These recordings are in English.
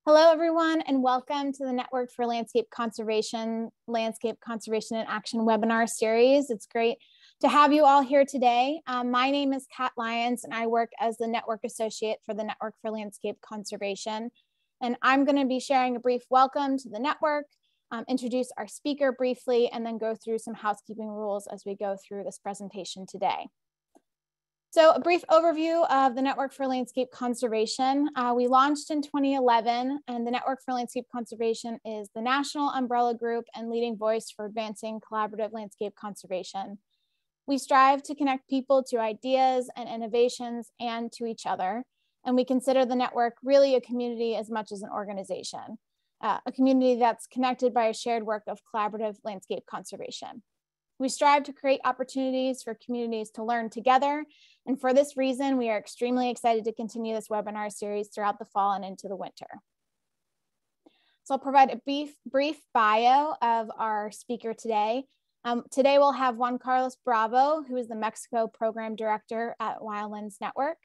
Hello, everyone, and welcome to the Network for Landscape Conservation in Action webinar series. It's great to have you all here today. My name is Kat Lyons, and I work as the Network Associate for the Network for Landscape Conservation. And I'm going to be sharing a brief welcome to the network, introduce our speaker briefly, and then go through some housekeeping rules as we go through this presentation today. So a brief overview of the Network for Landscape Conservation. We launched in 2011, and the Network for Landscape Conservation is the national umbrella group and leading voice for advancing collaborative landscape conservation. We strive to connect people to ideas and innovations and to each other. And we consider the network really a community as much as an organization, a community that's connected by a shared work of collaborative landscape conservation. We strive to create opportunities for communities to learn together. And for this reason, we are extremely excited to continue this webinar series throughout the fall and into the winter. So I'll provide a brief bio of our speaker today. Today we'll have Juan Carlos Bravo, who is the Mexico Program Director at Wildlands Network.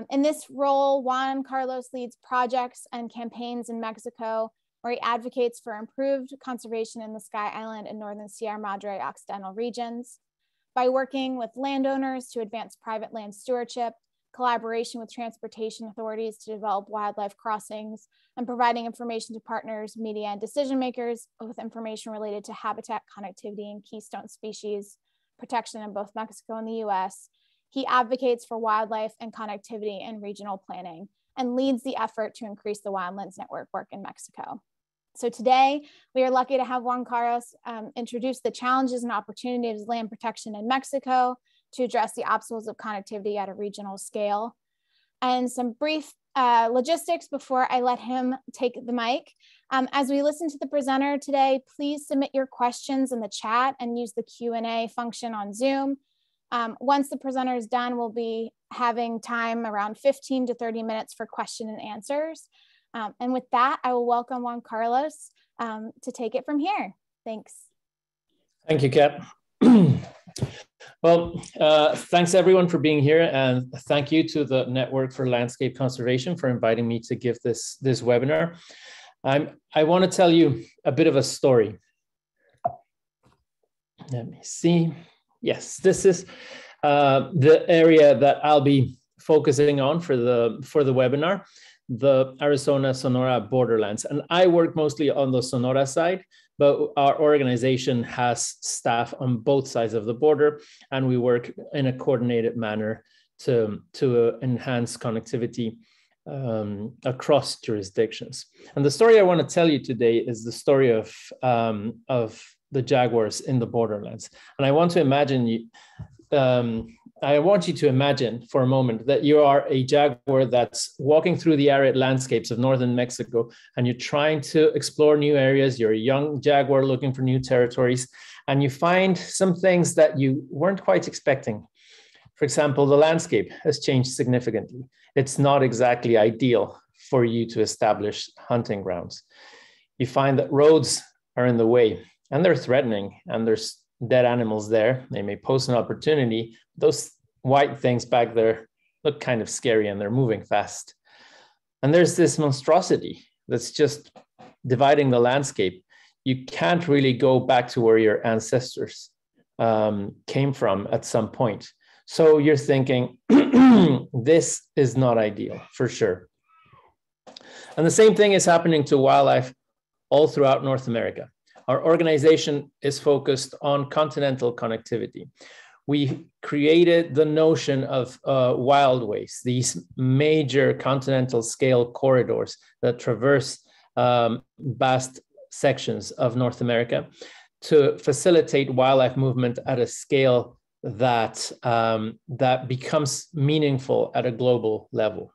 In this role, Juan Carlos leads projects and campaigns in Mexico where he advocates for improved conservation in the Sky Island and Northern Sierra Madre Occidental regions. By working with landowners to advance private land stewardship, collaboration with transportation authorities to develop wildlife crossings, and providing information to partners, media, and decision makers with information related to habitat connectivity and keystone species protection in both Mexico and the US. He advocates for wildlife and connectivity in regional planning and leads the effort to increase the Wildlands Network work in Mexico. So today, we are lucky to have Juan Carlos introduce the challenges and opportunities of land protection in Mexico to address the obstacles of connectivity at a regional scale. And some brief logistics before I let him take the mic. As we listen to the presenter today, please submit your questions in the chat and use the Q&A function on Zoom. Once the presenter is done, we'll be having time around 15 to 30 minutes for question and answers. And with that, I will welcome Juan Carlos to take it from here. Thanks. Thank you, Kat. Well, thanks everyone for being here, and thank you to the Network for Landscape Conservation for inviting me to give this webinar. I want to tell you a bit of a story. Let me see. Yes, this is the area that I'll be focusing on for the webinar, the Arizona-Sonora Borderlands. And I work mostly on the Sonora side, but our organization has staff on both sides of the border, and we work in a coordinated manner to enhance connectivity across jurisdictions. And the story I want to tell you today is the story of the jaguars in the borderlands. And I want you to imagine for a moment that you are a jaguar that's walking through the arid landscapes of northern Mexico, and you're trying to explore new areas. You're a young jaguar looking for new territories, and you find some things that you weren't quite expecting. For example, the landscape has changed significantly. It's not exactly ideal for you to establish hunting grounds. You find that roads are in the way, and they're threatening, and there's dead animals there. They may pose an opportunity. Those white things back there look kind of scary, and they're moving fast. And there's this monstrosity that's just dividing the landscape. You can't really go back to where your ancestors came from at some point. So you're thinking, this is not ideal for sure. And the same thing is happening to wildlife all throughout North America. Our organization is focused on continental connectivity. We created the notion of wildways, these major continental scale corridors that traverse vast sections of North America to facilitate wildlife movement at a scale that, that becomes meaningful at a global level.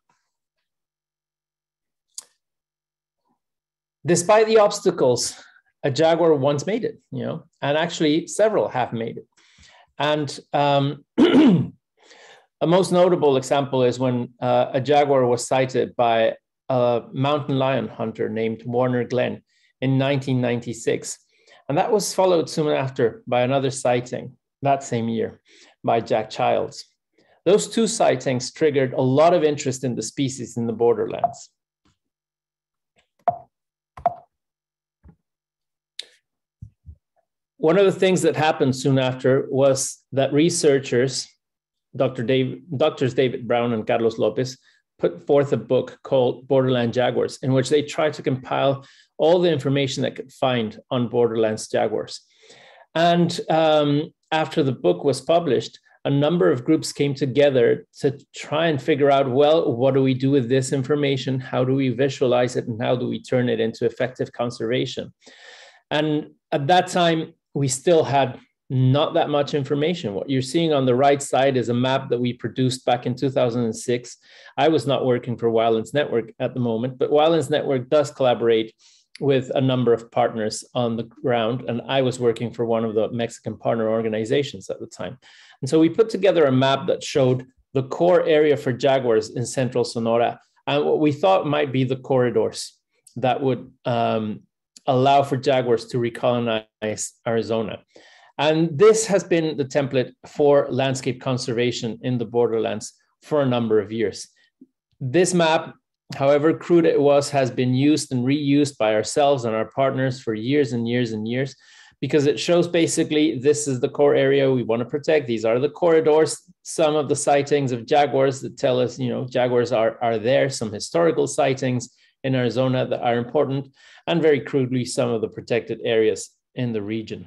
Despite the obstacles, a jaguar once made it, and actually several have made it. And a most notable example is when a jaguar was sighted by a mountain lion hunter named Warner Glenn in 1996. And that was followed soon after by another sighting that same year by Jack Childs. Those two sightings triggered a lot of interest in the species in the borderlands. one of the things that happened soon after was that researchers, Doctors David Brown and Carlos Lopez, put forth a book called Borderland Jaguars, in which they tried to compile all the information they could find on Borderlands jaguars. And after the book was published, a number of groups came together to try and figure out, well, what do we do with this information? How do we visualize it? And how do we turn it into effective conservation? And at that time, we still had not that much information. What you're seeing on the right side is a map that we produced back in 2006. I was not working for Wildlands Network at the moment, but Wildlands Network does collaborate with a number of partners on the ground. And I was working for one of the Mexican partner organizations at the time. And so we put together a map that showed the core area for jaguars in central Sonora and what we thought might be the corridors that would allow for jaguars to recolonize Arizona. And this has been the template for landscape conservation in the borderlands for a number of years. This map, however crude it was, has been used and reused by ourselves and our partners for years and years and years, because it shows basically this is the core area we want to protect. These are the corridors, some of the sightings of jaguars that tell us, jaguars are there, some historical sightings in Arizona that are important, and very crudely, some of the protected areas in the region.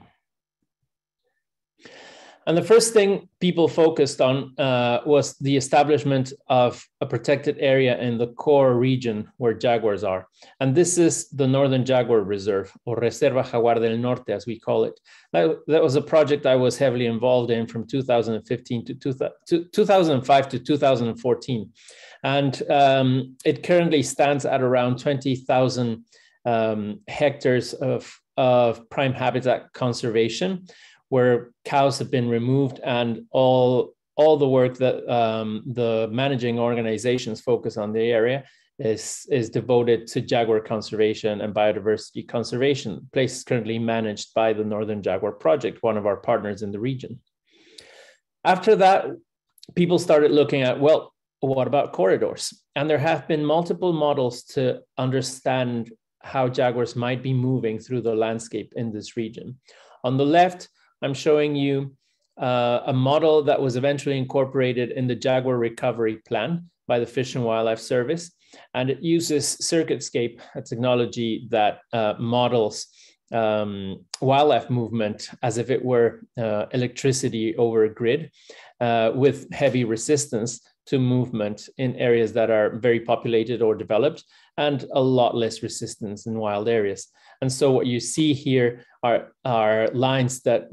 And the first thing people focused on was the establishment of a protected area in the core region where jaguars are. And this is the Northern Jaguar Reserve, or Reserva Jaguar del Norte, as we call it. That was a project I was heavily involved in from 2015 to 2005 to 2014. And it currently stands at around 20,000 hectares of prime habitat conservation, where cows have been removed, and all the work that the managing organizations focus on the area is devoted to jaguar conservation and biodiversity conservation. The place is currently managed by the Northern Jaguar Project, one of our partners in the region. After that, people started looking at, well, what about corridors? And there have been multiple models to understand how jaguars might be moving through the landscape in this region. On the left, I'm showing you a model that was eventually incorporated in the Jaguar Recovery Plan by the Fish and Wildlife Service. And it uses CircuitScape, a technology that models wildlife movement as if it were electricity over a grid with heavy resistance to movement in areas that are very populated or developed, and a lot less resistance in wild areas. And so what you see here are lines that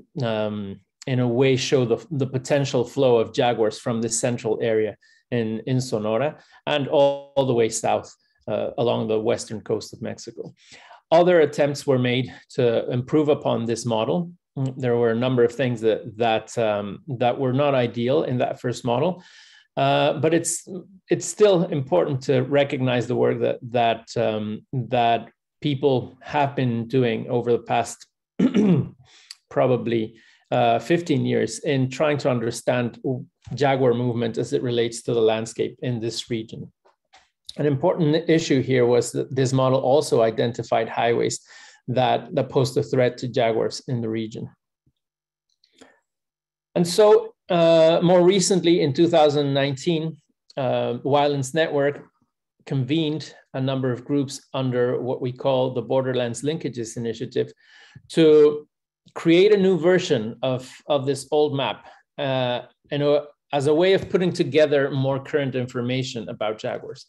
in a way show the potential flow of jaguars from the central area in Sonora and all the way south along the western coast of Mexico. Other attempts were made to improve upon this model. There were a number of things that were not ideal in that first model. But it's still important to recognize the work that people have been doing over the past probably 15 years in trying to understand jaguar movement as it relates to the landscape in this region. An important issue here was that this model also identified highways that posed a threat to jaguars in the region. And so more recently, in 2019, Wildlands Network convened a number of groups under what we call the Borderlands Linkages Initiative to create a new version of this old map as a way of putting together more current information about jaguars.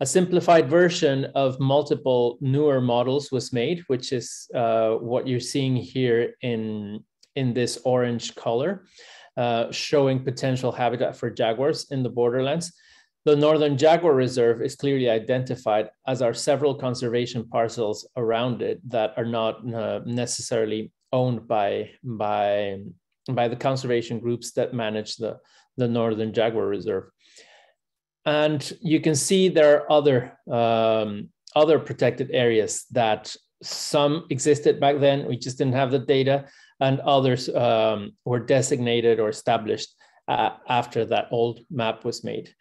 A simplified version of multiple newer models was made, which is what you're seeing here in this orange color. Showing potential habitat for jaguars in the borderlands. The Northern Jaguar Reserve is clearly identified, as are several conservation parcels around it that are not necessarily owned by the conservation groups that manage the Northern Jaguar Reserve. And you can see there are other protected areas that some existed back then, we just didn't have the data, and others were designated or established after that old map was made.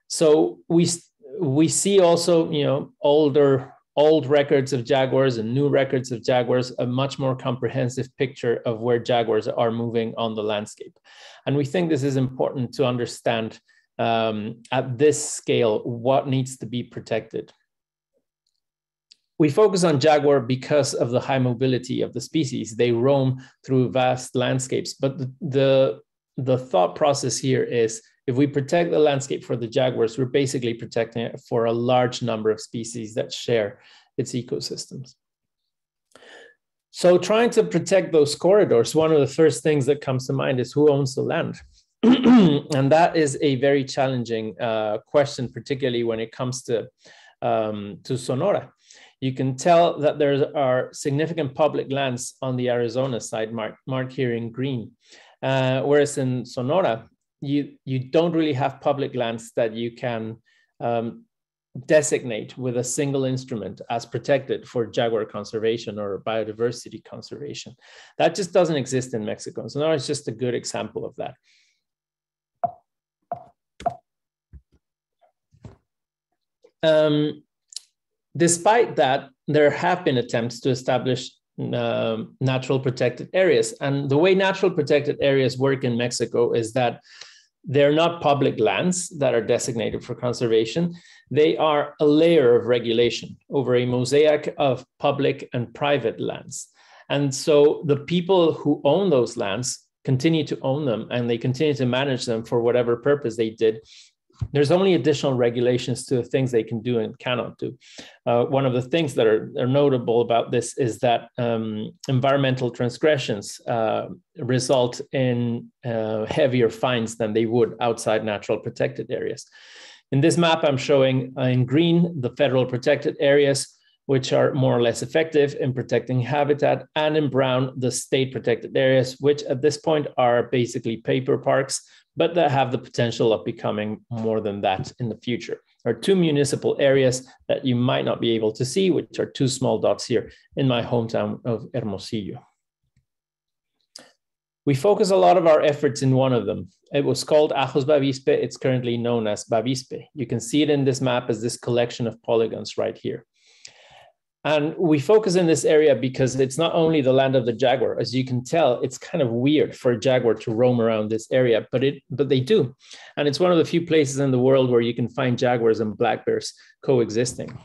So we see also, older old records of jaguars and new records of jaguars, a much more comprehensive picture of where jaguars are moving on the landscape. And we think this is important to understand at this scale what needs to be protected. We focus on jaguar because of the high mobility of the species. They roam through vast landscapes, but the thought process here is, if we protect the landscape for the jaguars, we're basically protecting it for a large number of species that share its ecosystems. So trying to protect those corridors, one of the first things that comes to mind is who owns the land? And that is a very challenging question, particularly when it comes to Sonora. You can tell that there are significant public lands on the Arizona side, marked here in green. Whereas in Sonora, you don't really have public lands that you can designate with a single instrument as protected for jaguar conservation or biodiversity conservation. That just doesn't exist in Mexico. Sonora is just a good example of that. Despite that, there have been attempts to establish natural protected areas. And the way natural protected areas work in Mexico is that they're not public lands that are designated for conservation. They are a layer of regulation over a mosaic of public and private lands. And so the people who own those lands continue to own them, and they continue to manage them for whatever purpose they did. There's only additional regulations to the things they can do and cannot do. One of the things that are notable about this is that environmental transgressions result in heavier fines than they would outside natural protected areas. In this map, I'm showing in green the federal protected areas, which are more or less effective in protecting habitat, and in brown, the state protected areas, which at this point are basically paper parks, but that have the potential of becoming more than that in the future. There are two municipal areas that you might not be able to see, which are two small dots here in my hometown of Hermosillo. We focus a lot of our efforts in one of them. It was called Ajos Bavispe. It's currently known as Bavispe. You can see it in this map as this collection of polygons right here. And we focus in this area because it's not only the land of the jaguar. As you can tell, it's kind of weird for a jaguar to roam around this area, but they do. And it's one of the few places in the world where you can find jaguars and black bears coexisting.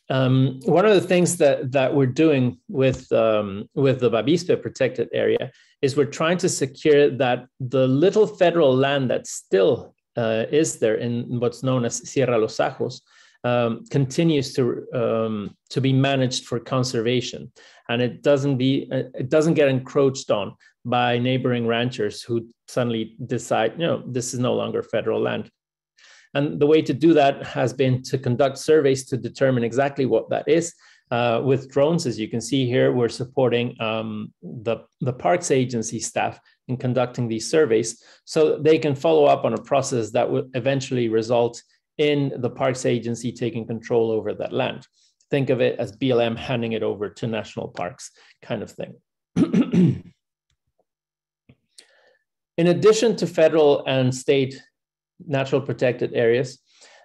One of the things that we're doing with the Bavispe protected area is we're trying to secure that the little federal land that still is there in what's known as Sierra Los Ajos continues to be managed for conservation, and it doesn't get encroached on by neighboring ranchers who suddenly decide, this is no longer federal land. And the way to do that has been to conduct surveys to determine exactly what that is. With drones, as you can see here, we're supporting the Parks Agency staff in conducting these surveys so that they can follow up on a process that will eventually result in the Parks Agency taking control over that land. Think of it as BLM handing it over to national parks kind of thing. In addition to federal and state natural protected areas,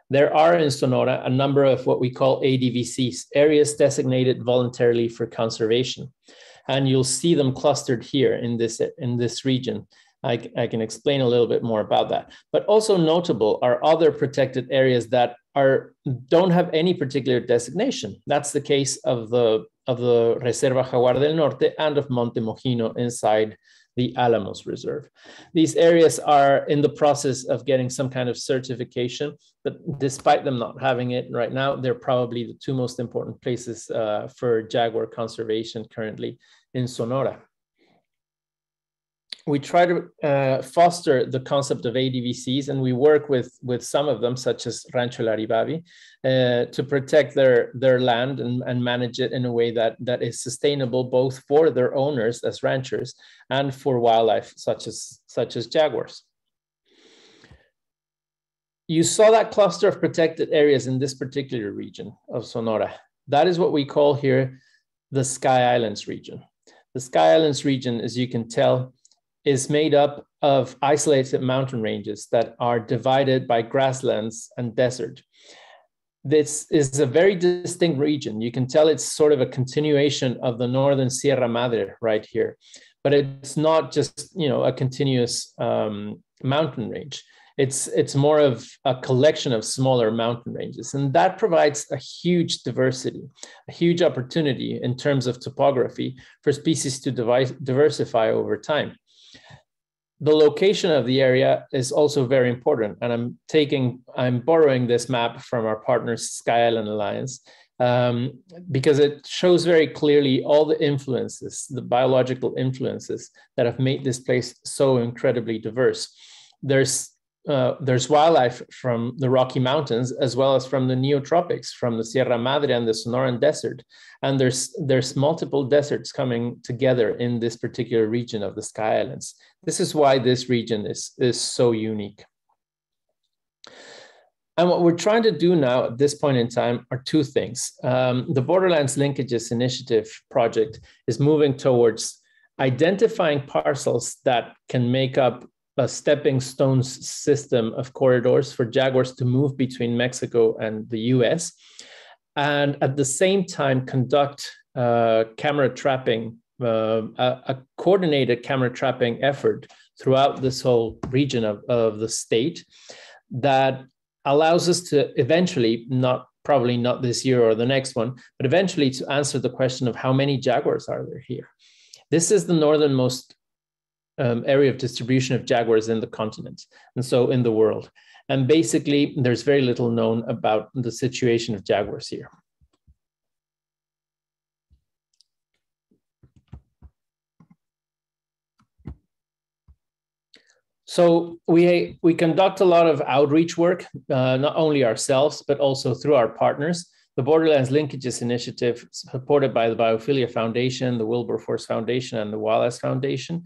there are in Sonora a number of what we call ADVCs, areas designated voluntarily for conservation. And you'll see them clustered here in this region. I can explain a little bit more about that. But also notable are other protected areas that don't have any particular designation. That's the case of the Reserva Jaguar del Norte and of Monte Mojino inside the Alamos Reserve. These areas are in the process of getting some kind of certification, but despite them not having it right now, they're probably the two most important places for jaguar conservation currently in Sonora. We try to foster the concept of ADVCs, and we work with some of them, such as Rancho El Aribavi, to protect their land and manage it in a way that is sustainable both for their owners as ranchers and for wildlife such as jaguars. You saw that cluster of protected areas in this particular region of Sonora. That is what we call here the Sky Islands region. The Sky Islands region, as you can tell, is made up of isolated mountain ranges that are divided by grasslands and desert. This is a very distinct region. You can tell it's sort of a continuation of the northern Sierra Madre right here, but it's not just, you know, a continuous mountain range. It's more of a collection of smaller mountain ranges, and that provides a huge diversity, a huge opportunity in terms of topography for species to diversify over time. The location of the area is also very important, and I'm borrowing this map from our partners Sky Island Alliance, because it shows very clearly all the influences, the biological influences that have made this place so incredibly diverse. There's wildlife from the Rocky Mountains, as well as from the neotropics, from the Sierra Madre and the Sonoran Desert. And there's multiple deserts coming together in this particular region of the Sky Islands. This is why this region is so unique. And what we're trying to do now at this point in time are two things. The Borderlands Linkages Initiative project is moving towards identifying parcels that can make up a stepping stones system of corridors for jaguars to move between Mexico and the US, and at the same time conduct camera trapping, a coordinated camera trapping effort throughout this whole region of the state that allows us to eventually, probably not this year or the next one, but eventually to answer the question of how many jaguars are there here. This is the northernmost area of distribution of jaguars in the continent, and so in the world. And basically, there's very little known about the situation of jaguars here. So we conduct a lot of outreach work, not only ourselves, but also through our partners. The Borderlands Linkages Initiative, supported by the Biophilia Foundation, the Wilberforce Foundation, and the Wallace Foundation,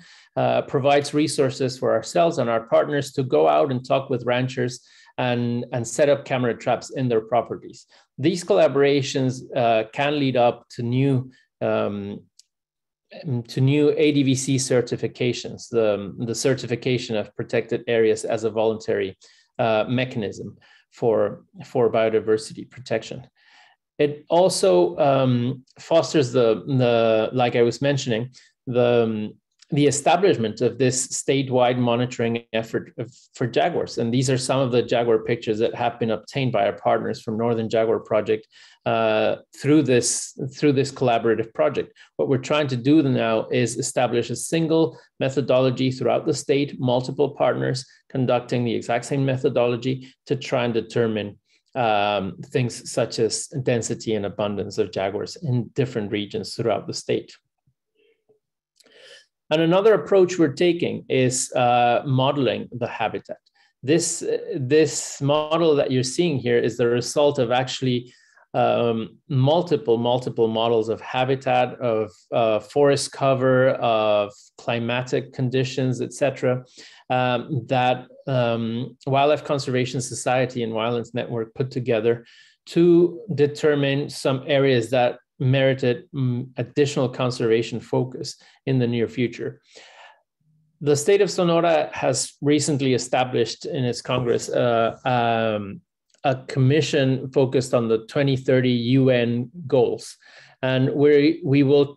provides resources for ourselves and our partners to go out and talk with ranchers and set up camera traps in their properties. These collaborations can lead up to new ADVC certifications, the certification of protected areas as a voluntary mechanism for biodiversity protection. It also fosters like I was mentioning, the establishment of this statewide monitoring effort for jaguars. And these are some of the jaguar pictures that have been obtained by our partners from Northern Jaguar Project through this collaborative project. What we're trying to do now is establish a single methodology throughout the state, multiple partners conducting the exact same methodology to try and determine things such as density and abundance of jaguars in different regions throughout the state. And another approach we're taking is modeling the habitat. This model that you're seeing here is the result of actually multiple models of habitat, of forest cover, of climatic conditions, etc., that Wildlife Conservation Society and Wildlands Network put together to determine some areas that merited additional conservation focus in the near future. The state of Sonora has recently established in its Congress a commission focused on the 2030 UN goals, and we will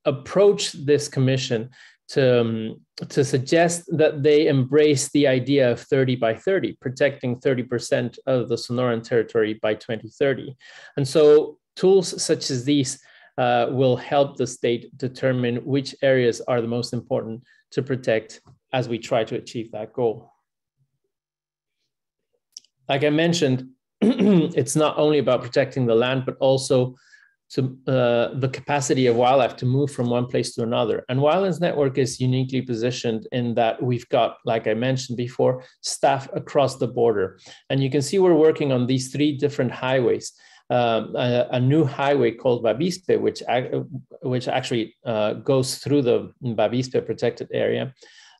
approach this commission to suggest that they embrace the idea of 30 by 30, protecting 30% of the Sonoran territory by 2030. And so tools such as these will help the state determine which areas are the most important to protect as we try to achieve that goal. Like I mentioned, it's not only about protecting the land, but also to the capacity of wildlife to move from one place to another. And Wildlands Network is uniquely positioned in that we've got, like I mentioned before, staff across the border. And you can see we're working on these 3 different highways. A new highway called Bavispe, which actually goes through the Bavispe protected area,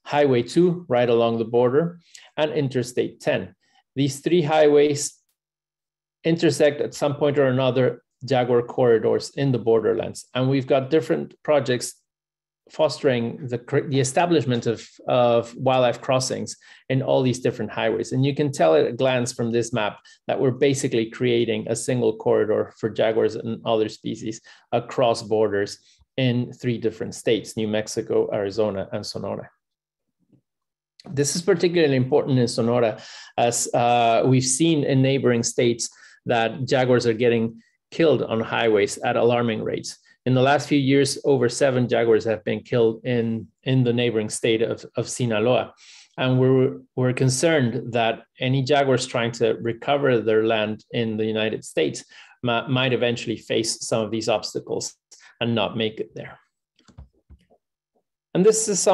Highway 2 right along the border, and Interstate 10. These 3 highways intersect at some point or another jaguar corridors in the borderlands. And we've got different projects fostering the establishment of wildlife crossings in all these different highways. And you can tell at a glance from this map that we're basically creating a single corridor for jaguars and other species across borders in 3 different states: New Mexico, Arizona, and Sonora. This is particularly important in Sonora, as we've seen in neighboring states that jaguars are getting killed on highways at alarming rates. In the last few years, over 7 jaguars have been killed in the neighboring state of Sinaloa. And we're concerned that any jaguars trying to recover their land in the United States might eventually face some of these obstacles and not make it there. And this is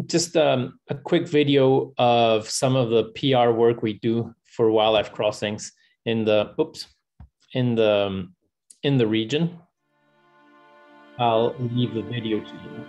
just a quick video of some of the PR work we do for wildlife crossings in the region. I'll leave the video to you.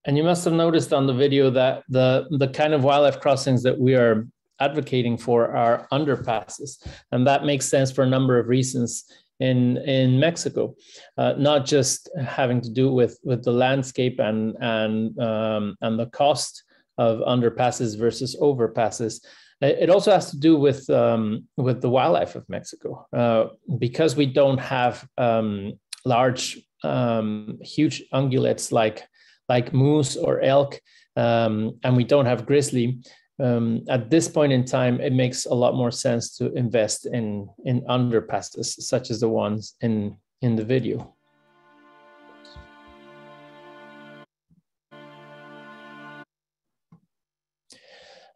And you must have noticed on the video that the kind of wildlife crossings that we are advocating for are underpasses. And that makes sense for a number of reasons in Mexico, not just having to do with the landscape and the cost of underpasses versus overpasses. It also has to do with the wildlife of Mexico, because we don't have large, huge ungulates like moose or elk, and we don't have grizzly. At this point in time, it makes a lot more sense to invest in underpasses, such as the ones in the video.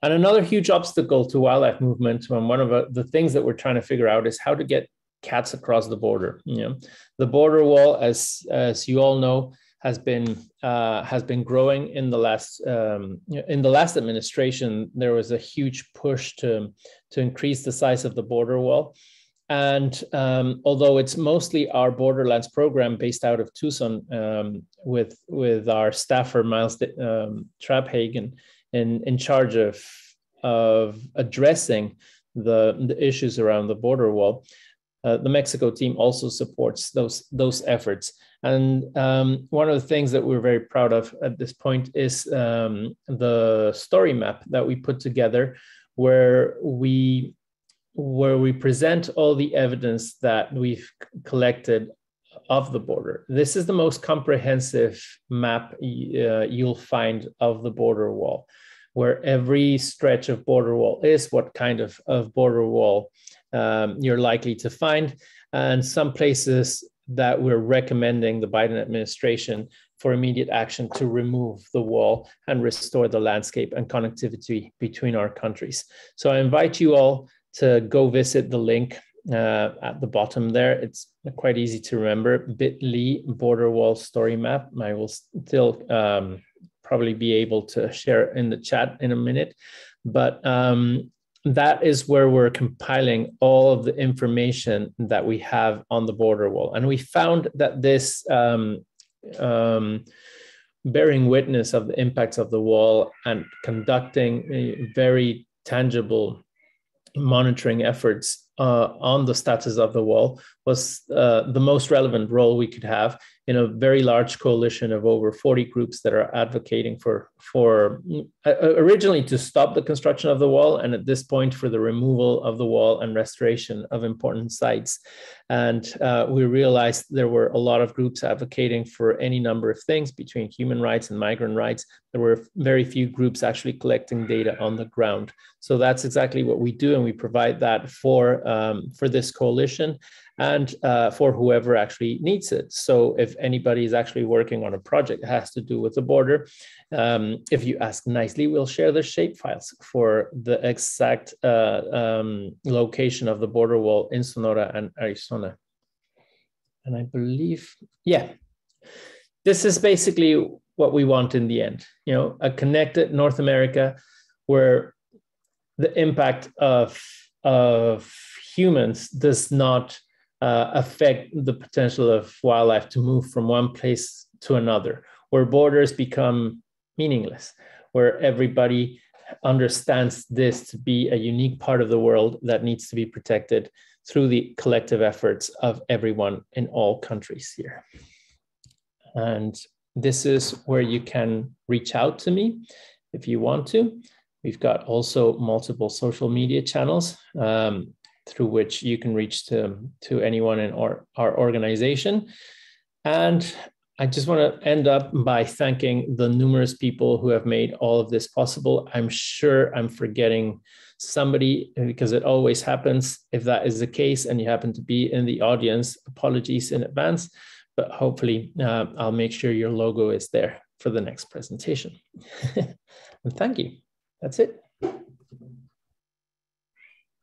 And another huge obstacle to wildlife movement, and one of the things that we're trying to figure out, is how to get cats across the border. The border wall, as you all know, has been growing in the last administration. There was a huge push to increase the size of the border wall, and although it's mostly our Borderlands program based out of Tucson, with our staffer Miles Traphagen in charge of addressing the issues around the border wall, the Mexico team also supports those efforts. And one of the things that we're very proud of at this point is the story map that we put together, where we present all the evidence that we've collected of the border. This is the most comprehensive map you'll find of the border wall, where every stretch of border wall is, what kind of border wall you're likely to find, and some places that we're recommending the Biden administration for immediate action to remove the wall and restore the landscape and connectivity between our countries. So I invite you all to go visit the link at the bottom there. It's quite easy to remember, bit.ly border wall story map. I will still probably be able to share in the chat in a minute, but that is where we're compiling all of the information that we have on the border wall. And we found that this bearing witness of the impacts of the wall and conducting a very tangible monitoring efforts on the status of the wall was the most relevant role we could have in a very large coalition of over 40 groups that are advocating for originally to stop the construction of the wall, and at this point for the removal of the wall and restoration of important sites. And we realized there were a lot of groups advocating for any number of things between human rights and migrant rights. There were very few groups actually collecting data on the ground. So that's exactly what we do, and we provide that for this coalition and for whoever actually needs it. So if anybody is actually working on a project that has to do with the border, if you ask nicely, we'll share the shape files for the exact location of the border wall in Sonora and Arizona. And I believe, yeah, this is basically what we want in the end, you know, a connected North America where the impact of humans does not affect the potential of wildlife to move from one place to another, where borders become meaningless, where everybody understands this to be a unique part of the world that needs to be protected through the collective efforts of everyone in all countries here. And this is where you can reach out to me if you want to. We've got also multiple social media channels through which you can reach to anyone in our organization. And I just want to end up by thanking the numerous people who have made all of this possible. I'm sure I'm forgetting somebody, because it always happens. If that is the case and you happen to be in the audience, apologies in advance, but hopefully I'll make sure your logo is there for the next presentation. And thank you. That's it.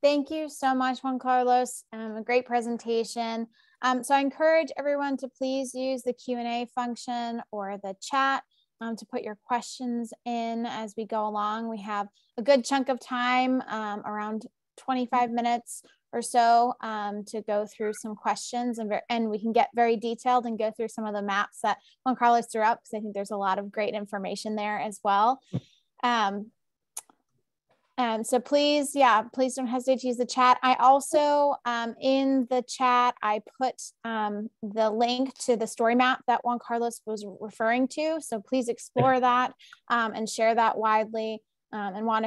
Thank you so much, Juan Carlos. A great presentation. So I encourage everyone to please use the Q&A function or the chat to put your questions in as we go along. We have a good chunk of time, around 25 minutes or so, to go through some questions, and we can get very detailed and go through some of the maps that Juan Carlos threw up, because I think there's a lot of great information there as well. So please, please don't hesitate to use the chat. I also, in the chat, I put the link to the story map that Juan Carlos was referring to. So please explore that and share that widely. And Juan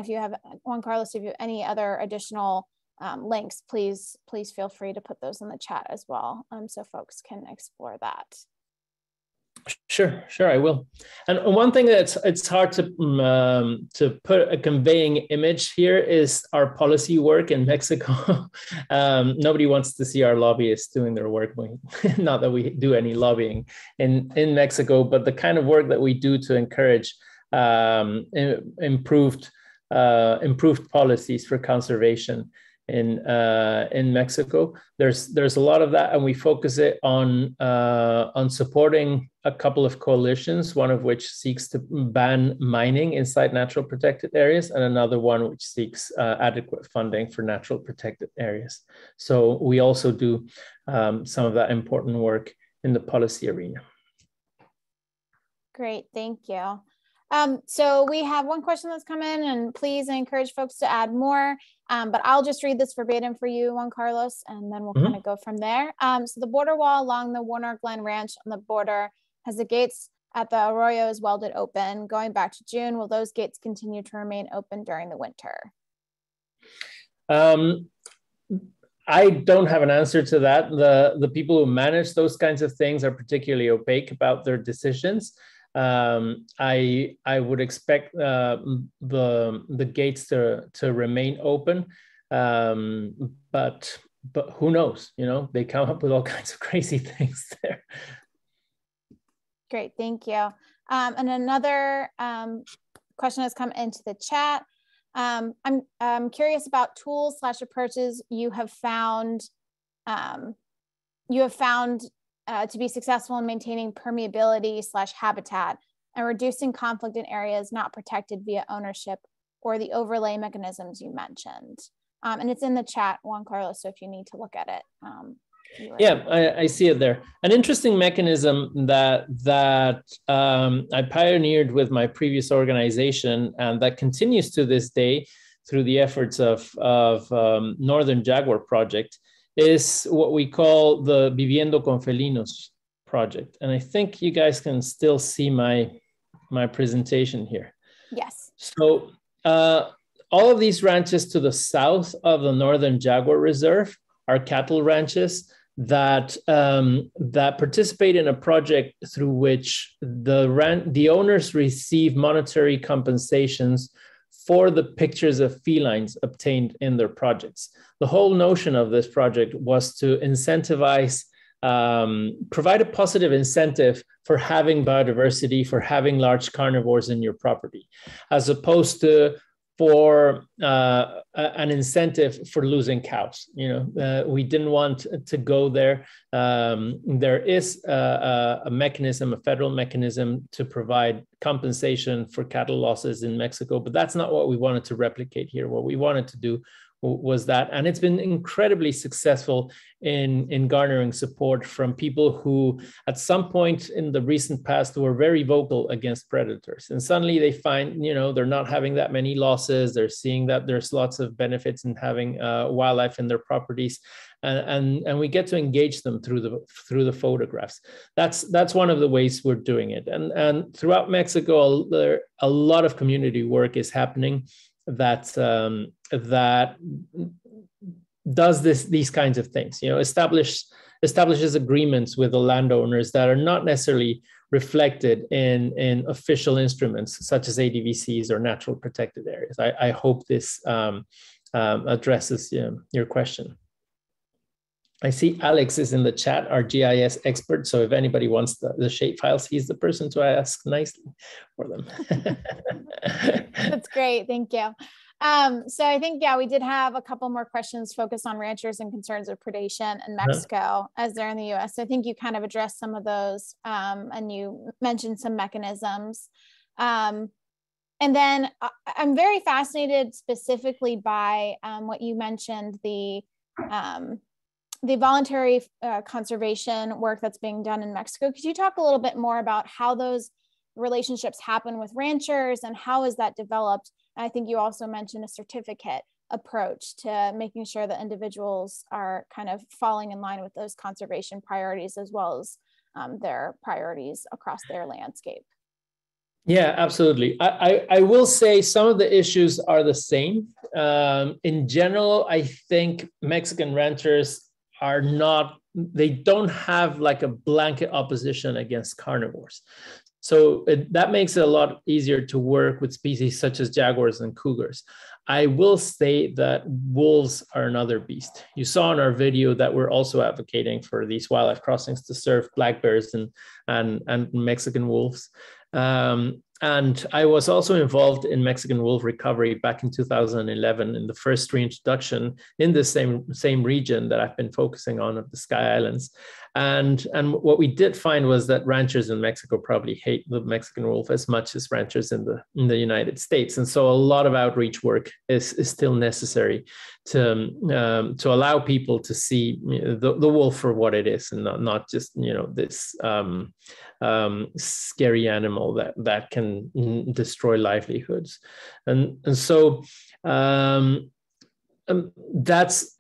Carlos, if you have any other additional links, please feel free to put those in the chat as well, so folks can explore that. Sure, I will. And one thing that it's hard to put a conveying image here is our policy work in Mexico. Nobody wants to see our lobbyists doing their work. Not that we do any lobbying in Mexico, but the kind of work that we do to encourage improved policies for conservation in Mexico. There's a lot of that, and we focus it on supporting a couple of coalitions, one of which seeks to ban mining inside natural protected areas, and another one which seeks adequate funding for natural protected areas. So we also do some of that important work in the policy arena. Great, thank you. So we have one question that's come in, and please, I encourage folks to add more, but I'll just read this verbatim for you, Juan Carlos, and then we'll kind of go from there. So the border wall along the Warner Glen Ranch on the border has the gates at the arroyos welded open. Going back to June, will those gates continue to remain open during the winter? I don't have an answer to that. The people who manage those kinds of things are particularly opaque about their decisions. I would expect the gates to remain open, but who knows? You know, they come up with all kinds of crazy things there. Great, thank you. And another question has come into the chat. I'm curious about tools / approaches you have found to be successful in maintaining permeability / habitat and reducing conflict in areas not protected via ownership or the overlay mechanisms you mentioned. And it's in the chat, Juan Carlos, so if you need to look at it. Yeah, I see it there. An interesting mechanism that I pioneered with my previous organization, and that continues to this day through the efforts of Northern Jaguar Project, is what we call the Viviendo con Felinos project. And I think you guys can still see my presentation here. Yes. So all of these ranches to the south of the Northern Jaguar Reserve are cattle ranches that participate in a project through which the owners receive monetary compensations for the pictures of felines obtained in their projects. The whole notion of this project was to incentivize, provide a positive incentive for having biodiversity, for having large carnivores in your property, as opposed to for an incentive for losing cows. We didn't want to go there. There is a mechanism, a federal mechanism to provide compensation for cattle losses in Mexico, but that's not what we wanted to replicate here. What we wanted to do was that, and it's been incredibly successful in garnering support from people who at some point in the recent past were very vocal against predators, and suddenly they find they're not having that many losses. They're seeing that there's lots of benefits in having wildlife in their properties, and we get to engage them through the photographs. That's one of the ways we're doing it, and throughout Mexico a lot of community work is happening that does these kinds of things. Establishes agreements with the landowners that are not necessarily reflected in official instruments such as ADVCs or natural protected areas. I hope this addresses your question. I see Alex is in the chat, our GIS expert. So if anybody wants the shape files, he's the person to ask nicely for them. That's great. Thank you. So I think, we did have a couple more questions focused on ranchers and concerns of predation in Mexico as they're in the US. So I think you kind of addressed some of those, and you mentioned some mechanisms. And then I'm very fascinated specifically by what you mentioned, the voluntary conservation work that's being done in Mexico. Could you talk a little bit more about how those relationships happen with ranchers and how is that developed? And I think you also mentioned a certificate approach to making sure that individuals are kind of falling in line with those conservation priorities as well as their priorities across their landscape. Yeah, absolutely. I will say some of the issues are the same. In general, I think Mexican ranchers they don't have like a blanket opposition against carnivores. So that makes it a lot easier to work with species such as jaguars and cougars. I will say that wolves are another beast. You saw in our video that we're also advocating for these wildlife crossings to serve black bears and Mexican wolves. And I was also involved in Mexican wolf recovery back in 2011 in the first reintroduction in the same region that I've been focusing on of the Sky Islands. And what we did find was that ranchers in Mexico probably hate the Mexican wolf as much as ranchers in the United States. And so a lot of outreach work is still necessary to allow people to see the wolf for what it is and not just this scary animal that can destroy livelihoods. And so that's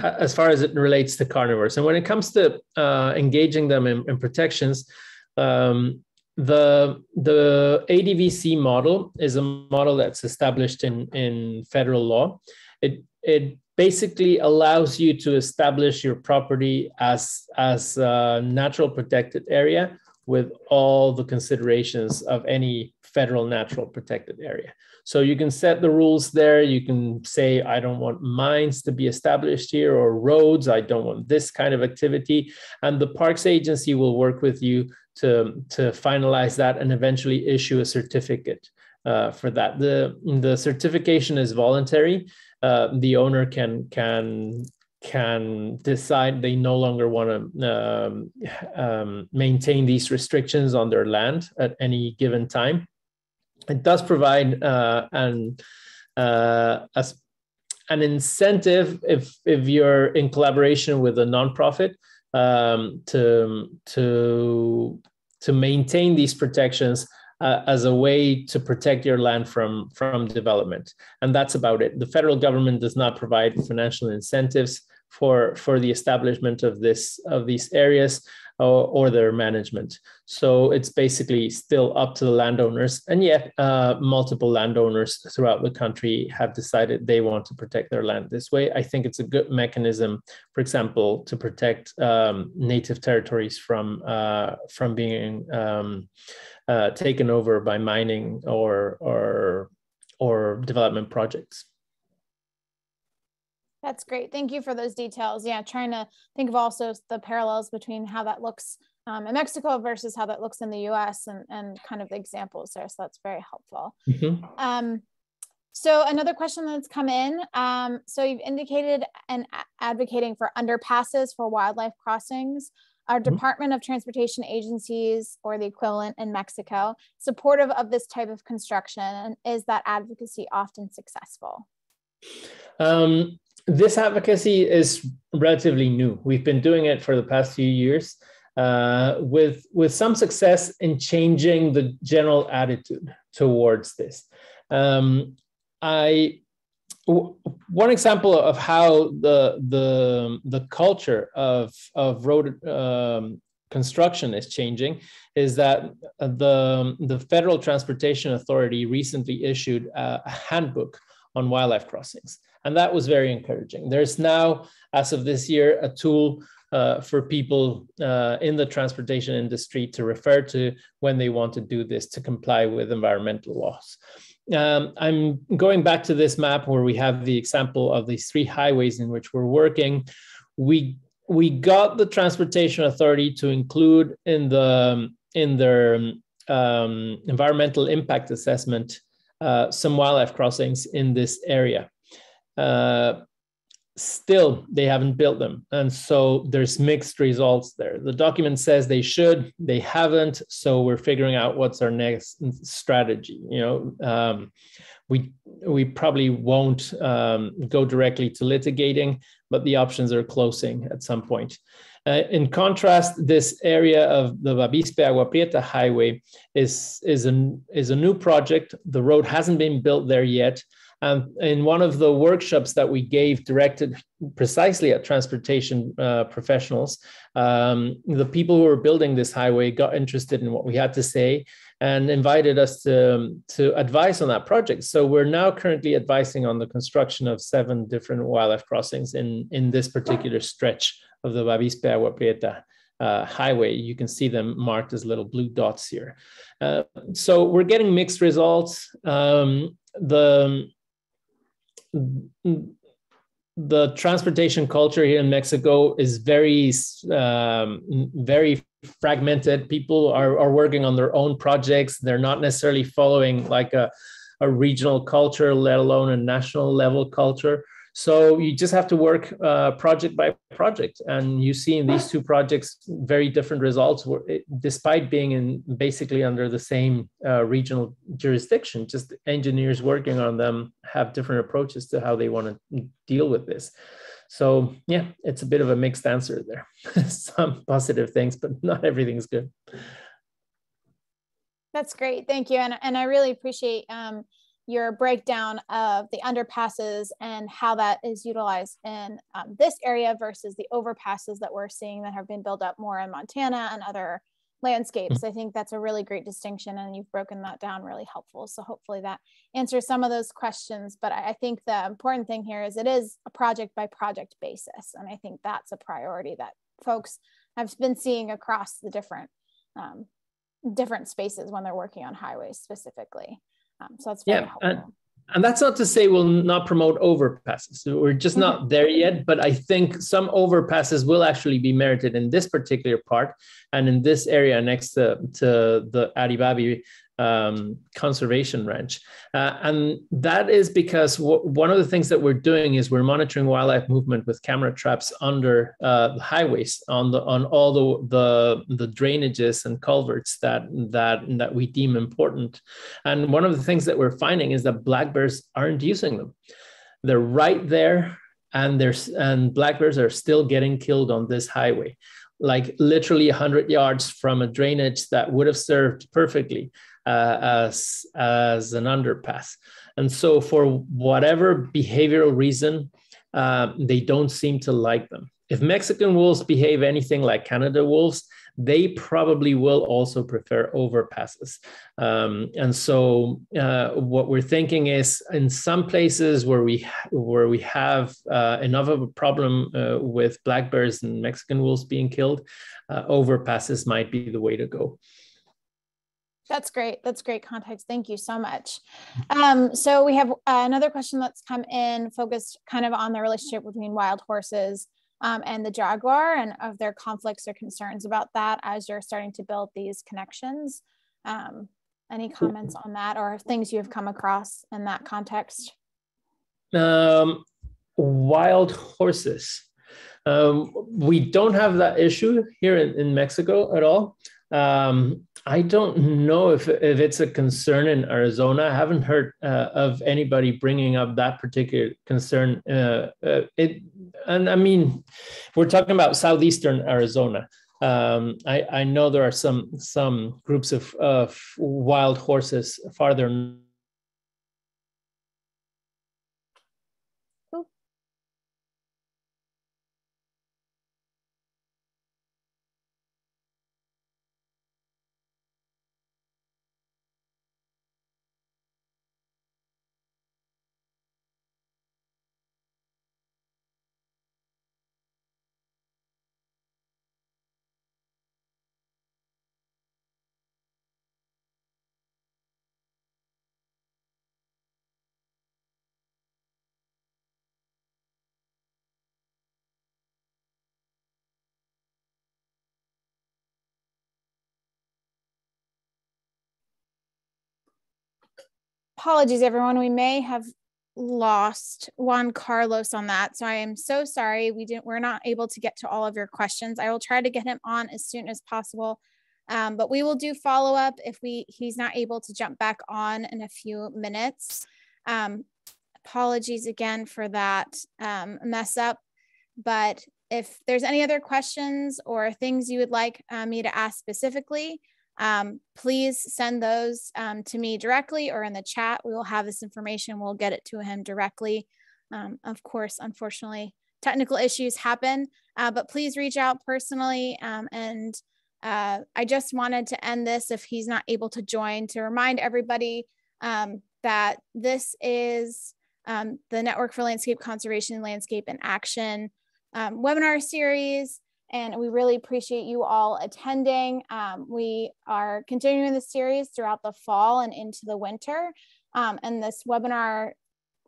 as far as it relates to carnivores. And when it comes to engaging them in protections, the ADVC model is a model that's established in federal law. It basically allows you to establish your property as a natural protected area with all the considerations of any federal natural protected area. So you can set the rules there. You can say, I don't want mines to be established here or roads. I don't want this kind of activity. And the Parks Agency will work with you to finalize that and eventually issue a certificate for that. The certification is voluntary. The owner can decide they no longer want to maintain these restrictions on their land at any given time. It does provide an incentive if you're in collaboration with a nonprofit to maintain these protections as a way to protect your land from development. And that's about it. The federal government does not provide financial incentives for the establishment of these areas or their management. So it's basically still up to the landowners. And yet multiple landowners throughout the country have decided they want to protect their land this way. I think it's a good mechanism, for example, to protect native territories from being taken over by mining or development projects. That's great. Thank you for those details. Yeah, trying to think of also the parallels between how that looks in Mexico versus how that looks in the US and kind of the examples there. So that's very helpful. Mm-hmm. So another question that's come in. So you've indicated and advocating for underpasses for wildlife crossings. Are Department of Transportation agencies or the equivalent in Mexico supportive of this type of construction? And is that advocacy often successful? This advocacy is relatively new. We've been doing it for the past few years with some success in changing the general attitude towards this. One example of how the culture of road construction is changing is that the Federal Transportation Authority recently issued a handbook on wildlife crossings. And that was very encouraging. There's now, as of this year, a tool for people in the transportation industry to refer to when they want to do this to comply with environmental laws. I'm going back to this map where we have the example of these 3 highways in which we're working. We got the Transportation Authority to include in their environmental impact assessment some wildlife crossings in this area. Still, they haven't built them. And so there's mixed results there. The document says they should, they haven't. So we're figuring out what's our next strategy. We probably won't go directly to litigating, but the options are closing at some point. In contrast, this area of the Bavispe-Agua Prieta highway is a new project. The road hasn't been built there yet. In one of the workshops that we gave directed precisely at transportation professionals, the people who were building this highway got interested in what we had to say and invited us to advise on that project. So we're now currently advising on the construction of 7 different wildlife crossings in this particular stretch of the Bavispe-Agua Prieta highway. You can see them marked as little blue dots here. So we're getting mixed results. The transportation culture here in Mexico is very fragmented. People are working on their own projects. They're not necessarily following like a regional culture, let alone a national level culture. So you just have to work project by project. And you see in these 2 projects, very different results, despite being basically under the same regional jurisdiction. Just engineers working on them have different approaches to how they want to deal with this. So yeah, it's a bit of a mixed answer there. Some positive things, but not everything's good. That's great. Thank you. And I really appreciate your breakdown of the underpasses and how that is utilized in this area versus the overpasses that we're seeing that have been built up more in Montana and other landscapes. I think that's a really great distinction, and you've broken that down really helpful. So hopefully that answers some of those questions. But I think the important thing here is it is a project by project basis. And I think that's a priority that folks have been seeing across the different spaces when they're working on highways specifically. So that's very helpful. And that's not to say we'll not promote overpasses. We're just not there yet, but I think some overpasses will actually be merited in this particular part and in this area next to the Aribabi conservation ranch. And that is because one of the things that we're doing is we're monitoring wildlife movement with camera traps under the highways on all the drainages and culverts that we deem important. And one of the things that we're finding is that black bears aren't using them. They're right there, and black bears are still getting killed on this highway, like literally 100 yards from a drainage that would have served perfectly as an underpass. And so for whatever behavioral reason, they don't seem to like them. If Mexican wolves behave anything like Canada wolves, they probably will also prefer overpasses. And so what we're thinking is, in some places where we have enough of a problem with black bears and Mexican wolves being killed, overpasses might be the way to go. That's great. That's great context. Thank you so much. So we have another question that's come in focused kind of on the relationship between wild horses and the jaguar, and of their conflicts or concerns about that as you're starting to build these connections. Any comments on that, or things you have come across in that context? Wild horses. We don't have that issue here in Mexico at all. I don't know if it's a concern in Arizona. I haven't heard of anybody bringing up that particular concern. And I mean, we're talking about southeastern Arizona. I know there are some groups of wild horses farther. Apologies, everyone. We may have lost Juan Carlos on that. So I am so sorry. We're not able to get to all of your questions. I will try to get him on as soon as possible. But we will do follow-up if he's not able to jump back on in a few minutes. Apologies again for that mess up. But if there's any other questions or things you would like me to ask specifically, please send those to me directly or in the chat. We will have this information. We'll get it to him directly. Of course, unfortunately, technical issues happen, but please reach out personally. I just wanted to end this, if he's not able to join, to remind everybody that this is the Network for Landscape Conservation, Landscape in Action webinar series. And we really appreciate you all attending. We are continuing this series throughout the fall and into the winter. And this webinar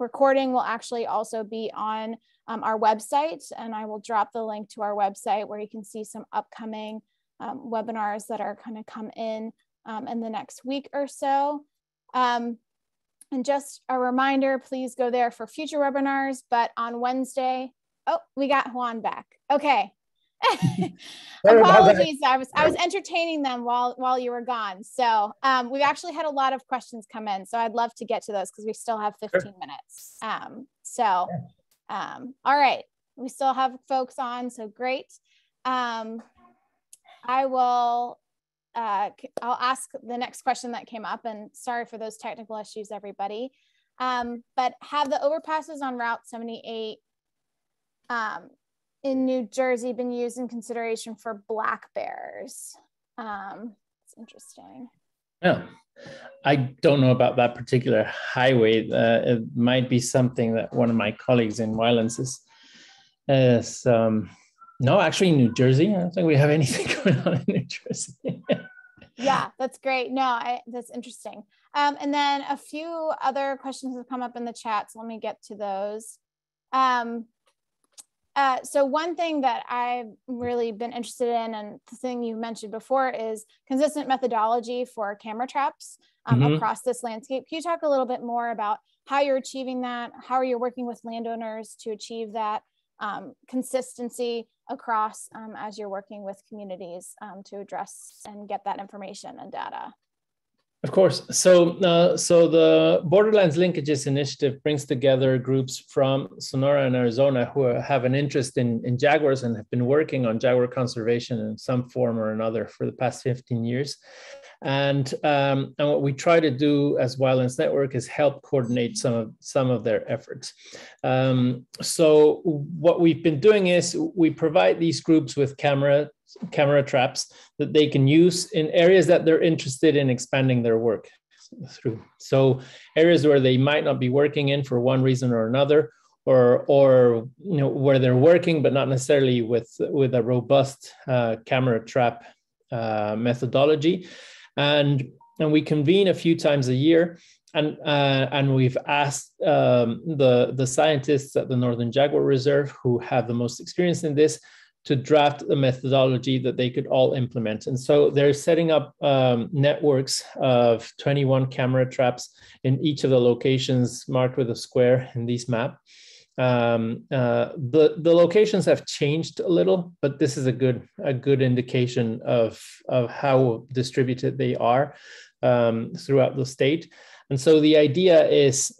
recording will actually also be on our website. And I will drop the link to our website where you can see some upcoming webinars that are going to come in the next week or so. And just a reminder, please go there for future webinars. But on Wednesday, oh, we got Juan back. Okay. Apologies. I was entertaining them while you were gone. So we've actually had a lot of questions come in. So I'd love to get to those because we still have 15 minutes. All right. We still have folks on. So great. I'll ask the next question that came up, and sorry for those technical issues, everybody. But have the overpasses on Route 78 in New Jersey been used in consideration for black bears? It's interesting. Yeah, I don't know about that particular highway. It might be something that one of my colleagues in Wildlands is no, actually, New Jersey. I don't think we have anything going on in New Jersey. Yeah, that's great. No, that's interesting. And then a few other questions have come up in the chat, so let me get to those. So one thing that I've really been interested in, and the thing you mentioned before, is consistent methodology for camera traps across this landscape. Can you talk a little bit more about how you're achieving that? How are you working with landowners to achieve that consistency across as you're working with communities to address and get that information and data? Of course. So the Borderlands Linkages Initiative brings together groups from Sonora and Arizona who have an interest in jaguars and have been working on jaguar conservation in some form or another for the past 15 years. And what we try to do as Wildlands Network is help coordinate some of their efforts. So what we've been doing is we provide these groups with camera traps that they can use in areas that they're interested in expanding their work through. So areas where they might not be working in for one reason or another, or where they're working but not necessarily with a robust camera trap methodology. And we convene a few times a year, and we've asked the scientists at the Northern Jaguar Reserve who have the most experience in this to draft a methodology that they could all implement. And so they're setting up networks of 21 camera traps in each of the locations marked with a square in this map. The locations have changed a little, but this is a good indication of how distributed they are throughout the state. And so the idea is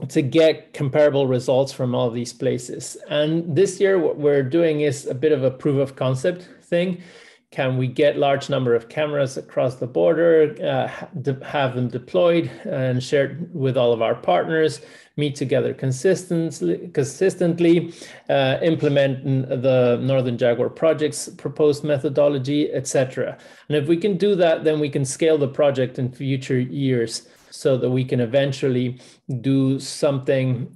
to get comparable results from all of these places. And this year, what we're doing is a bit of a proof of concept thing. Can we get large number of cameras across the border, have them deployed and shared with all of our partners, meet together consistently, implement the Northern Jaguar Project's proposed methodology, etc. And if we can do that, then we can scale the project in future years so that we can eventually do something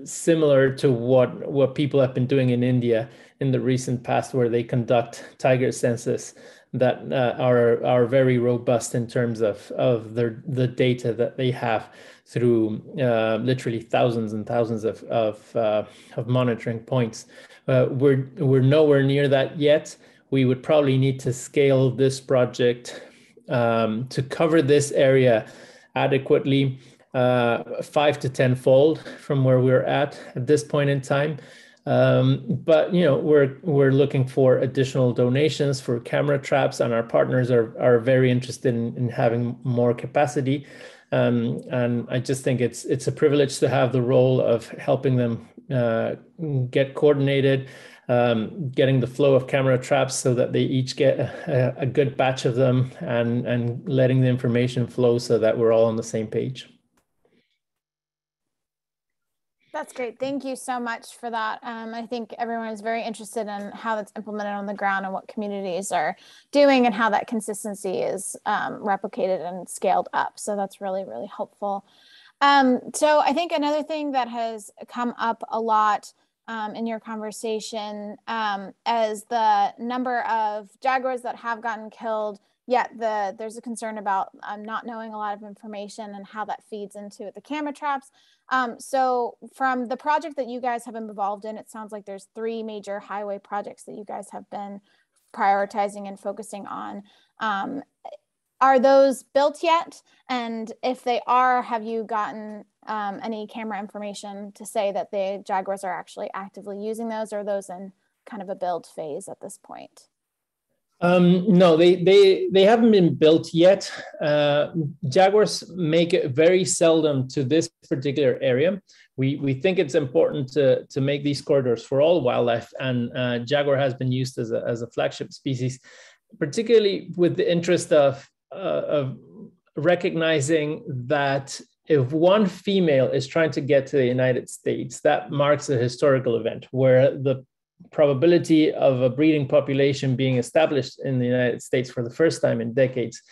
similar to what people have been doing in India in the recent past, where they conduct tiger census that are very robust in terms of the data that they have through literally thousands and thousands of monitoring points. We're nowhere near that yet. We would probably need to scale this project to cover this area adequately 5 to 10-fold from where we're at this point in time. But we're looking for additional donations for camera traps, and our partners are very interested in having more capacity. And I just think it's a privilege to have the role of helping them get coordinated, getting the flow of camera traps so that they each get a good batch of them, and letting the information flow so that we're all on the same page. That's great. Thank you so much for that. I think everyone is very interested in how that's implemented on the ground and what communities are doing and how that consistency is replicated and scaled up. So that's really, really helpful. So I think another thing that has come up a lot in your conversation as the number of jaguars that have gotten killed, yet there's a concern about not knowing a lot of information and how that feeds into the camera traps. So from the project that you guys have been involved in, it sounds like there's 3 major highway projects that you guys have been prioritizing and focusing on. Are those built yet? And if they are, have you gotten any camera information to say that the jaguars are actually actively using those, or are those in kind of a build phase at this point? No, they haven't been built yet. Jaguars make it very seldom to this particular area. We think it's important to make these corridors for all wildlife, and jaguar has been used as a flagship species, particularly with the interest of recognizing that if one female is trying to get to the United States, that marks a historical event where the probability of a breeding population being established in the United States for the first time in decades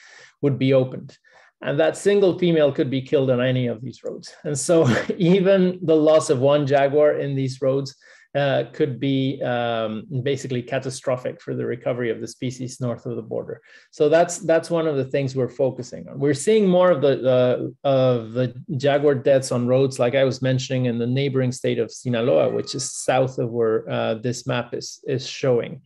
would be opened. And that single female could be killed on any of these roads. And so even the loss of one jaguar in these roads could be basically catastrophic for the recovery of the species north of the border. So that's one of the things we're focusing on. We're seeing more of the jaguar deaths on roads, like I was mentioning, in the neighboring state of Sinaloa, which is south of where this map is showing.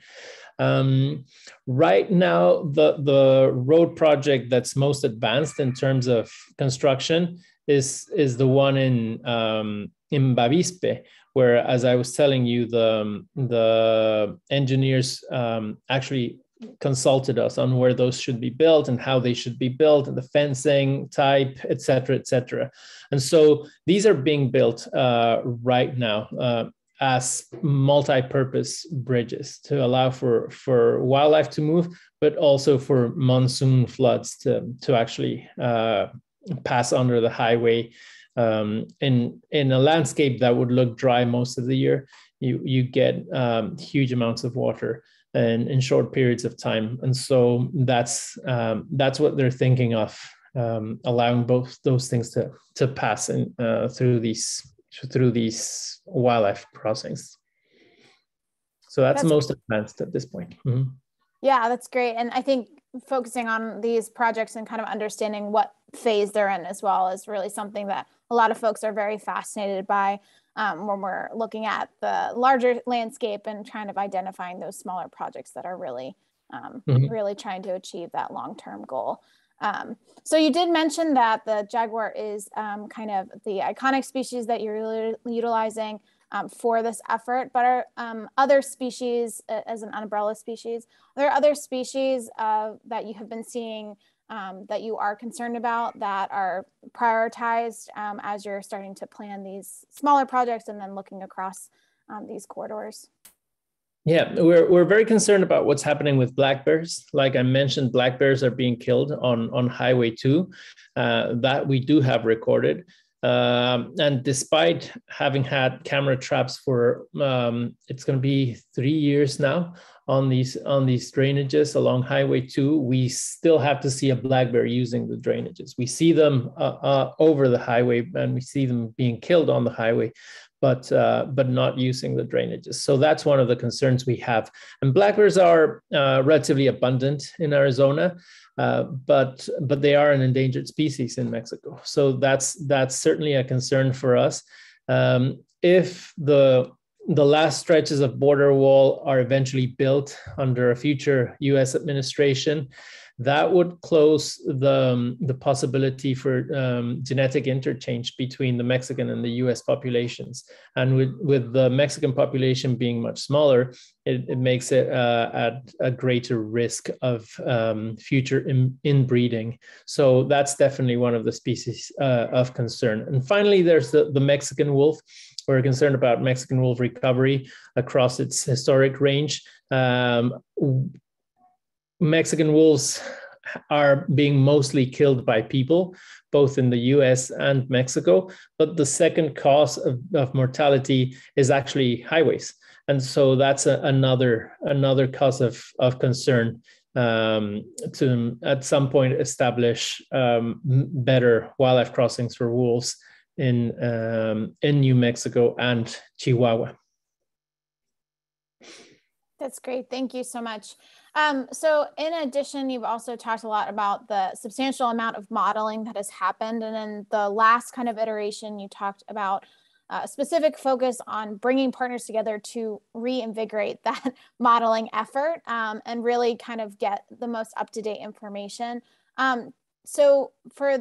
Right now, the road project that's most advanced in terms of construction is the one in Bavispe, where, as I was telling you, the engineers actually consulted us on where those should be built and how they should be built, and the fencing type, et cetera, et cetera. And so these are being built right now as multi-purpose bridges to allow for wildlife to move, but also for monsoon floods to actually pass under the highway in a landscape that would look dry most of the year. You get huge amounts of water in short periods of time, and so that's what they're thinking of, allowing both those things to pass in through these wildlife crossings. So that's most advanced at this point. Mm-hmm. Yeah, that's great. And I think focusing on these projects and kind of understanding what phase they're in as well is really something that a lot of folks are very fascinated by when we're looking at the larger landscape and trying to identifying those smaller projects that are really, really trying to achieve that long-term goal. So you did mention that the jaguar is kind of the iconic species that you're utilizing for this effort, but are other species, as an umbrella species, are there other species that you have been seeing that you are concerned about that are prioritized as you're starting to plan these smaller projects and then looking across these corridors? Yeah, we're very concerned about what's happening with black bears. Like I mentioned, black bears are being killed on Highway 2. That we do have recorded. And despite having had camera traps for it's going to be 3 years now on these drainages along Highway 2, we still have to see a black bear using the drainages. We see them over the highway, and we see them being killed on the highway, but not using the drainages. So that's one of the concerns we have. And black bears are relatively abundant in Arizona, but they are an endangered species in Mexico. So that's certainly a concern for us. If the last stretches of border wall are eventually built under a future U.S. administration, that would close the possibility for genetic interchange between the Mexican and the U.S. populations. And with the Mexican population being much smaller, it makes it at a greater risk of future inbreeding. So that's definitely one of the species of concern. And finally, there's the Mexican wolf. We're concerned about Mexican wolf recovery across its historic range. Mexican wolves are being mostly killed by people, both in the US and Mexico, but the second cause of mortality is actually highways. And so that's another cause of concern to at some point establish better wildlife crossings for wolves in New Mexico and Chihuahua. That's great. Thank you so much. So in addition, you've also talked a lot about the substantial amount of modeling that has happened. And in the last kind of iteration, you talked about a specific focus on bringing partners together to reinvigorate that modeling effort and really kind of get the most up-to-date information. So for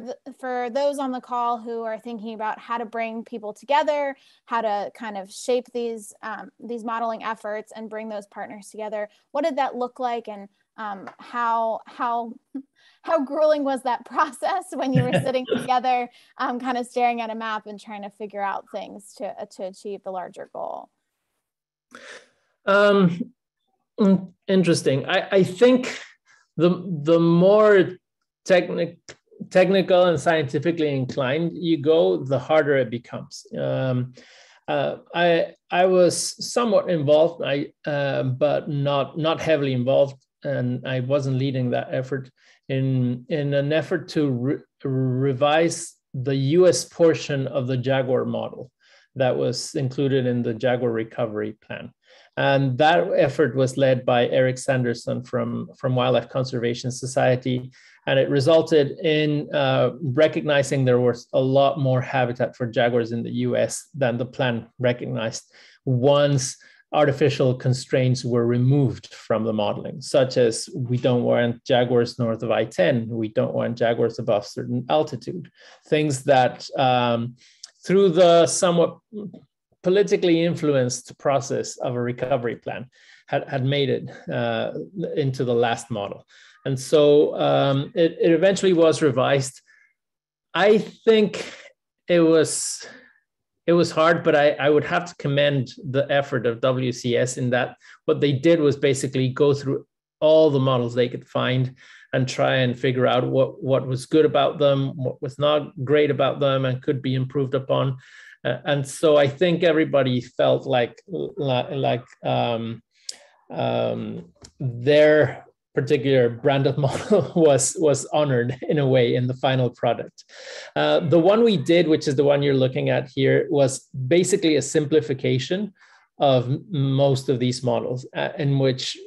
those on the call who are thinking about how to bring people together, how to kind of shape these modeling efforts and bring those partners together, what did that look like, and how grueling was that process when you were sitting together, kind of staring at a map and trying to figure out things to achieve the larger goal? Interesting. I think the more technical and scientifically inclined you go, the harder it becomes. I was somewhat involved, but not heavily involved, and I wasn't leading that effort in an effort to revise the U.S. portion of the jaguar model. that was included in the jaguar recovery plan. And that effort was led by Eric Sanderson from Wildlife Conservation Society. And it resulted in recognizing there was a lot more habitat for jaguars in the US than the plan recognized once artificial constraints were removed from the modeling, such as we don't want jaguars north of I-10, we don't want jaguars above certain altitude, things that through the somewhat politically influenced process of a recovery plan had made it into the last model. And so it eventually was revised. I think it was hard, but I would have to commend the effort of WCS in that what they did was basically go through all the models they could find and try and figure out what was good about them, what was not great about them and could be improved upon. And so I think everybody felt like their particular brand of model was honored in a way in the final product. The one we did, which is the one you're looking at here, was basically a simplification of most of these models, in which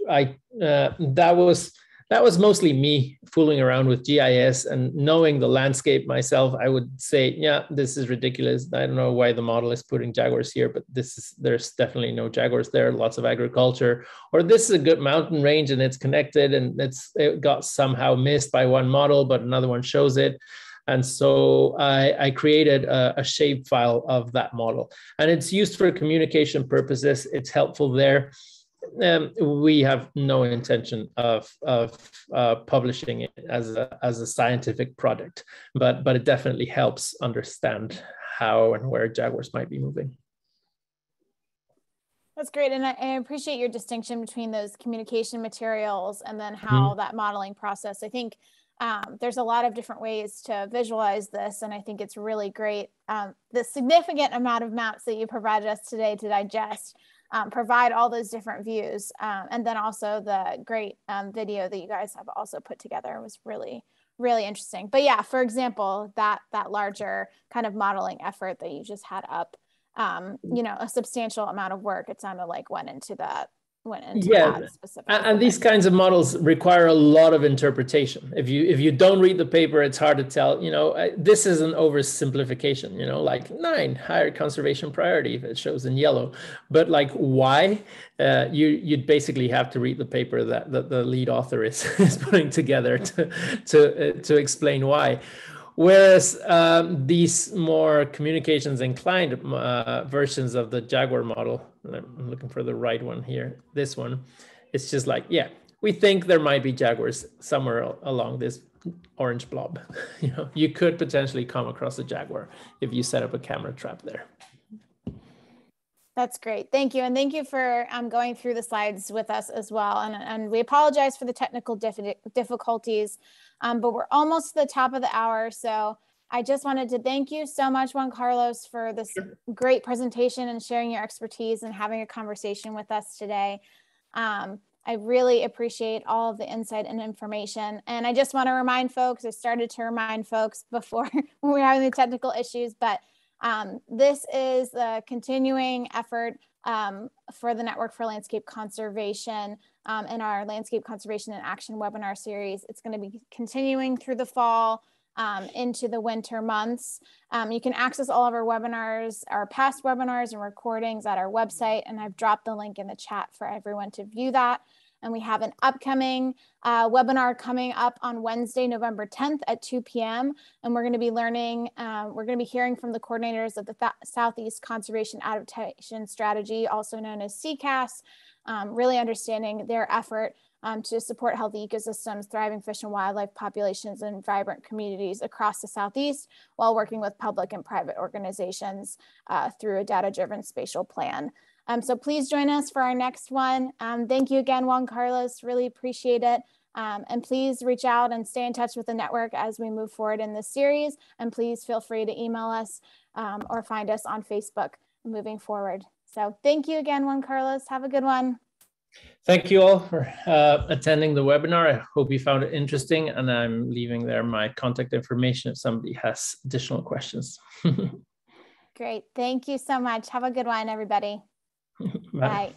that was mostly me fooling around with GIS and knowing the landscape myself. I would say, yeah, this is ridiculous. I don't know why the model is putting jaguars here, but there's definitely no jaguars there, lots of agriculture, or this is a good mountain range and it's connected and it got somehow missed by one model, but another one shows it. And so I created a shape file of that model, and it's used for communication purposes. It's helpful there. We have no intention of publishing it as a scientific product, but it definitely helps understand how and where jaguars might be moving. That's great, and I appreciate your distinction between those communication materials and then how that modeling process. I think there's a lot of different ways to visualize this, and I think it's really great. The significant amount of maps that you provided us today to digest provide all those different views. And then also the great video that you guys have also put together was really, really interesting. But yeah, for example, that larger kind of modeling effort that you just had up, you know, a substantial amount of work, it sounded like went into that specific. And these kinds of models require a lot of interpretation. If you don't read the paper, it's hard to tell, you know, this is an oversimplification, you know, like 9 higher conservation priority if it shows in yellow, but like why, you'd basically have to read the paper that the lead author is putting together to explain why. Whereas these more communications inclined versions of the Jaguar model, I'm looking for the right one here, this one, it's just like, yeah, we think there might be jaguars somewhere along this orange blob. You know, you could potentially come across a jaguar if you set up a camera trap there. That's great. Thank you. And thank you for going through the slides with us as well. And we apologize for the technical difficulties, but we're almost to the top of the hour. So I just wanted to thank you so much, Juan Carlos, for this great presentation and sharing your expertise and having a conversation with us today. I really appreciate all of the insight and information. And I just want to remind folks, I started to remind folks before when we were having the technical issues, but this is a continuing effort for the Network for Landscape Conservation in our Landscape Conservation in Action webinar series. It's going to be continuing through the fall into the winter months. You can access all of our webinars, our past webinars and recordings at our website, and I've dropped the link in the chat for everyone to view that. And we have an upcoming webinar coming up on Wednesday, November 10th at 2 p.m. And we're going to be learning, we're going to be hearing from the coordinators of the Southeast Conservation Adaptation Strategy, also known as CCAS, really understanding their effort to support healthy ecosystems, thriving fish and wildlife populations, and vibrant communities across the Southeast while working with public and private organizations through a data-driven spatial plan. So please join us for our next one. Thank you again, Juan Carlos, really appreciate it. And please reach out and stay in touch with the network as we move forward in this series. And please feel free to email us or find us on Facebook moving forward. So thank you again, Juan Carlos. Have a good one. Thank you all for attending the webinar. I hope you found it interesting, and I'm leaving there my contact information if somebody has additional questions. Great. Thank you so much. Have a good one, everybody. Bye. Bye.